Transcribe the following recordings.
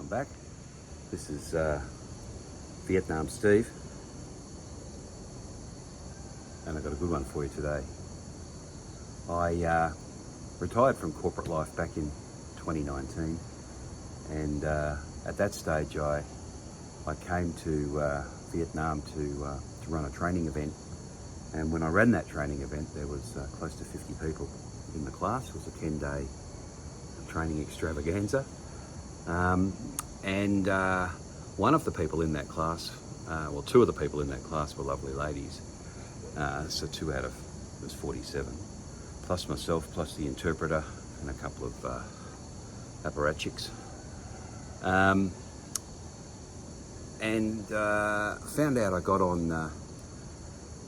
welcome back. This is Vietnam Steve, and I've got a good one for you today. I retired from corporate life back in 2019, and at that stage I came to Vietnam to run a training event, and when I ran that training event there was close to 50 people in the class. It was a 10-day training extravaganza, and one of the people in that class, well, two of the people in that class were lovely ladies, so 2 out of, it was 47, plus myself, plus the interpreter and a couple of apparatchiks, and found out I got on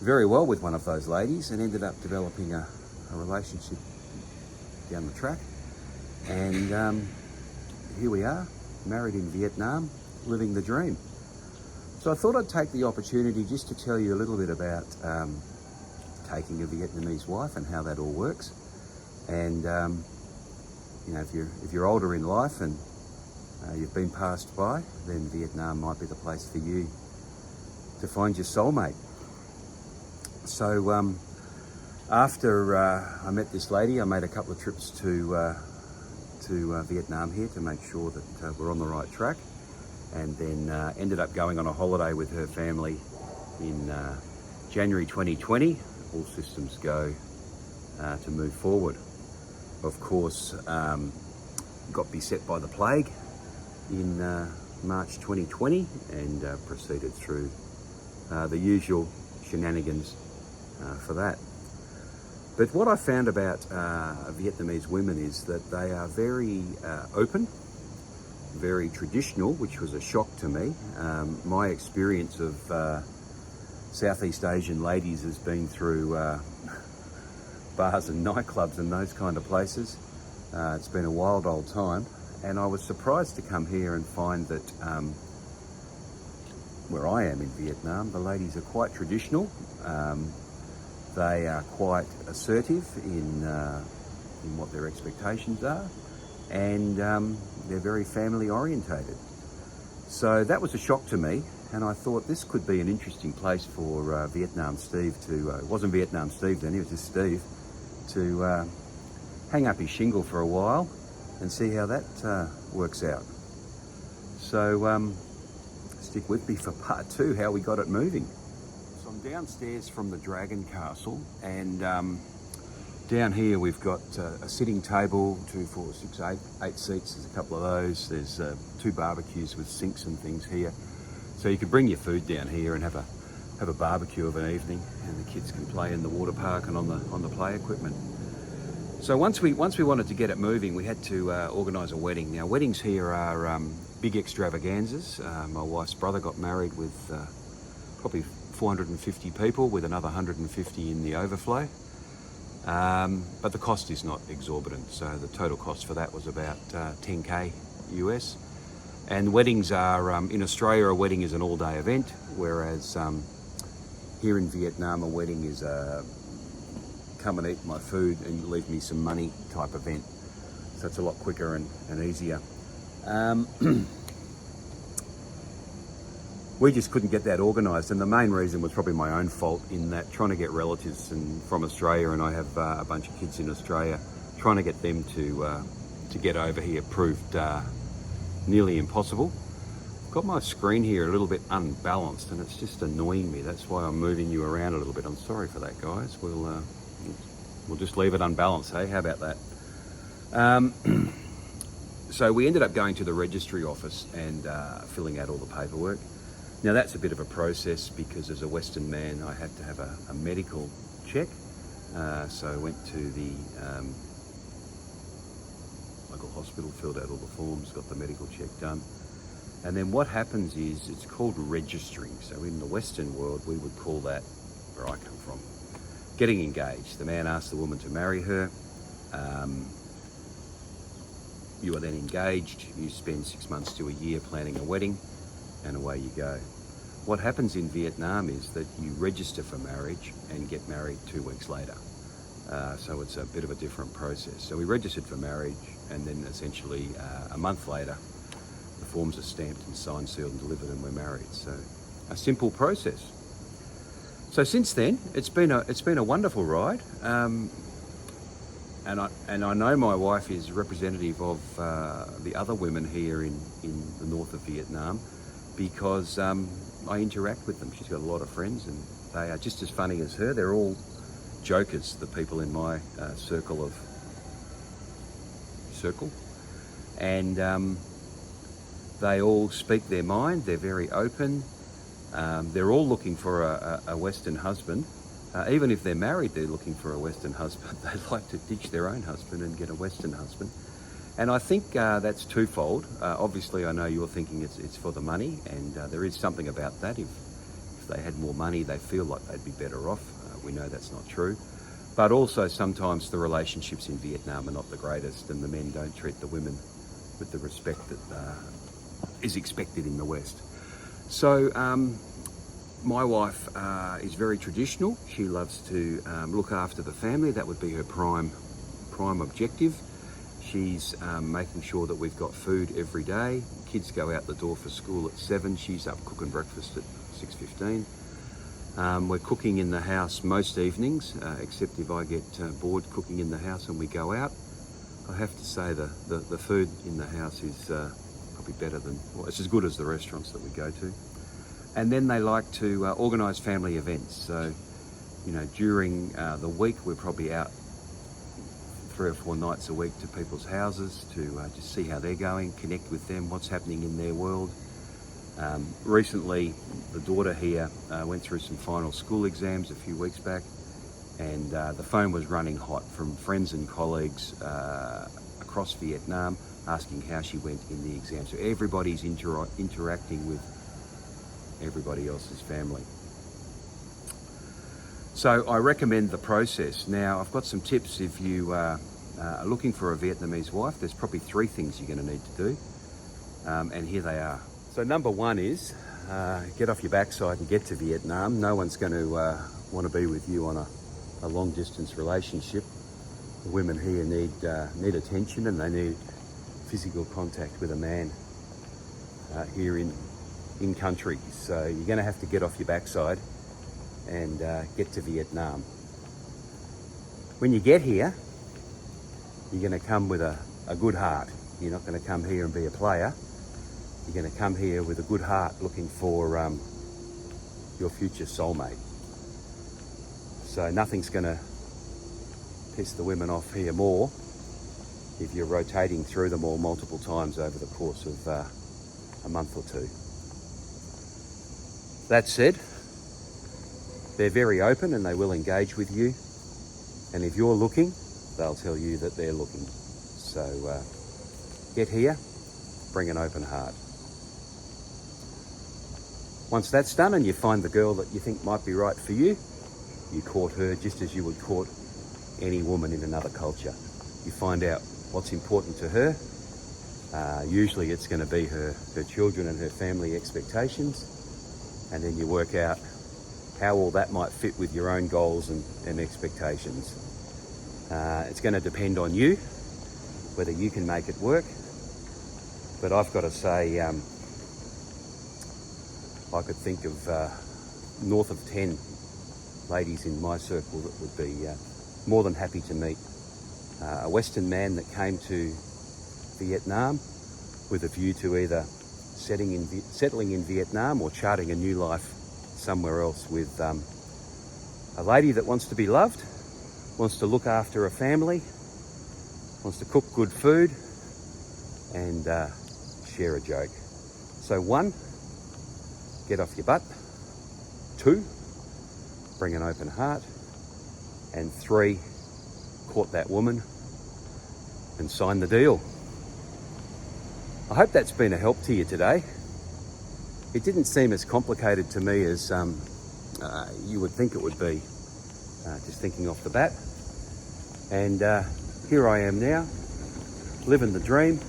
very well with one of those ladies and ended up developing a relationship down the track, and here we are, married in Vietnam, living the dream. So I thought I'd take the opportunity just to tell you a little bit about taking a Vietnamese wife and how that all works. And you know, if you're older in life and you've been passed by, then Vietnam might be the place for you to find your soulmate. So after I met this lady, I made a couple of trips to Vietnam here to make sure that we're on the right track, and then ended up going on a holiday with her family in January 2020. All systems go to move forward. Of course, got beset by the plague in March 2020 and proceeded through the usual shenanigans for that. But what I found about Vietnamese women is that they are very open, very traditional, which was a shock to me. My experience of Southeast Asian ladies has been through bars and nightclubs and those kind of places. It's been a wild old time, and I was surprised to come here and find that where I am in Vietnam, the ladies are quite traditional. They are quite assertive in what their expectations are, and they're very family orientated. So that was a shock to me, and I thought this could be an interesting place for Vietnam Steve to, it wasn't Vietnam Steve then, it was just Steve, to hang up his shingle for a while and see how that works out. So stick with me for part 2, how we got it moving. So I'm downstairs from the Dragon Castle, and down here we've got a sitting table, 2, 4, 6, 8 seats. There's a couple of those. There's 2 barbecues with sinks and things here. So you could bring your food down here and have a barbecue of an evening, and the kids can play in the water park and on the play equipment. So once we wanted to get it moving, we had to organise a wedding. Now weddings here are big extravaganzas. My wife's brother got married with probably 450 people, with another 150 in the overflow. But the cost is not exorbitant, so the total cost for that was about 10K US. And weddings are, in Australia, a wedding is an all-day event, whereas here in Vietnam, a wedding is a come and eat my food and leave me some money type event. So it's a lot quicker and easier. We just couldn't get that organised, and the main reason was probably my own fault, in that trying to get relatives from Australia, and I have a bunch of kids in Australia, trying to get them to get over here proved nearly impossible. I've got my screen here a little bit unbalanced, and it's just annoying me. That's why I'm moving you around a little bit. I'm sorry for that, guys. We'll just leave it unbalanced, hey? How about that? So we ended up going to the registry office and filling out all the paperwork. Now that's a bit of a process, because as a Western man I had to have a medical check. So I went to the local hospital, filled out all the forms, got the medical check done. And then what happens is, it's called registering. So in the Western world we would call that, where I come from, getting engaged. The man asks the woman to marry her. You are then engaged. You spend 6 months to a year planning a wedding, and away you go. What happens in Vietnam is that you register for marriage and get married 2 weeks later. So it's a bit of a different process. So we registered for marriage, and then essentially a month later the forms are stamped and signed, sealed and delivered, and we're married. So a simple process. So since then, it's been a wonderful ride, and I know my wife is representative of the other women here in the north of Vietnam, because I interact with them. She's got a lot of friends, and they are just as funny as her. They're all jokers, the people in my circle, and they all speak their mind. They're very open. They're all looking for a Western husband. Even if they're married, they're looking for a Western husband. They like to ditch their own husband and get a Western husband. And I think that's twofold. Obviously, I know you're thinking it's for the money, and there is something about that. If they had more money, they feel like they'd be better off. We know that's not true. But also sometimes the relationships in Vietnam are not the greatest, and the men don't treat the women with the respect that is expected in the West. So my wife is very traditional. She loves to look after the family. That would be her prime objective. She's making sure that we've got food every day. Kids go out the door for school at 7. She's up cooking breakfast at 6:15. We're cooking in the house most evenings, except if I get bored cooking in the house and we go out. I have to say the food in the house is probably better than, well, it's as good as the restaurants that we go to. And then they like to organise family events. So, you know, during the week we're probably out 3 or 4 nights a week to people's houses to just see how they're going, connect with them, what's happening in their world. Recently, the daughter here went through some final school exams a few weeks back, and the phone was running hot from friends and colleagues across Vietnam asking how she went in the exam. So everybody's interacting with everybody else's family. So I recommend the process. Now, I've got some tips if you are looking for a Vietnamese wife. There's probably 3 things you're going to need to do, and here they are. So number 1 is get off your backside and get to Vietnam. No one's going to want to be with you on a long distance relationship. The women here need attention, and they need physical contact with a man here in country. So you're going to have to get off your backside and get to Vietnam. When you get here, you're going to come with a good heart. You're not going to come here and be a player. You're going to come here with a good heart looking for your future soulmate. So nothing's going to piss the women off here more if you're rotating through them all multiple times over the course of a month or 2. That said, they're very open and they will engage with you. And if you're looking, they'll tell you that they're looking. So get here, bring an open heart. Once that's done and you find the girl that you think might be right for you, you court her just as you would court any woman in another culture. You find out what's important to her. Usually it's going to be her children and her family expectations. And then you work out how all that might fit with your own goals and expectations. It's going to depend on you, whether you can make it work. But I've got to say, I could think of north of 10 ladies in my circle that would be more than happy to meet a Western man that came to Vietnam with a view to either settling in Vietnam or charting a new life somewhere else, with a lady that wants to be loved, wants to look after a family, wants to cook good food and share a joke. So 1, get off your butt. 2, bring an open heart. And 3, court that woman and sign the deal. I hope that's been a help to you today. It didn't seem as complicated to me as you would think it would be, just thinking off the bat. And here I am now, living the dream.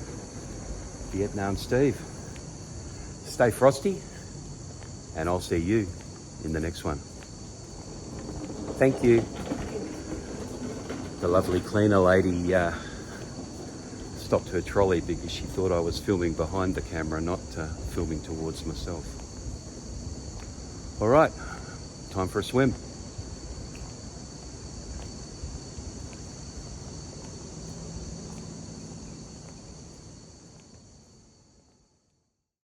Vietnam Steve. Stay frosty, and I'll see you in the next one. Thank you. The lovely cleaner lady stopped her trolley because she thought I was filming behind the camera, not filming towards myself. All right, time for a swim.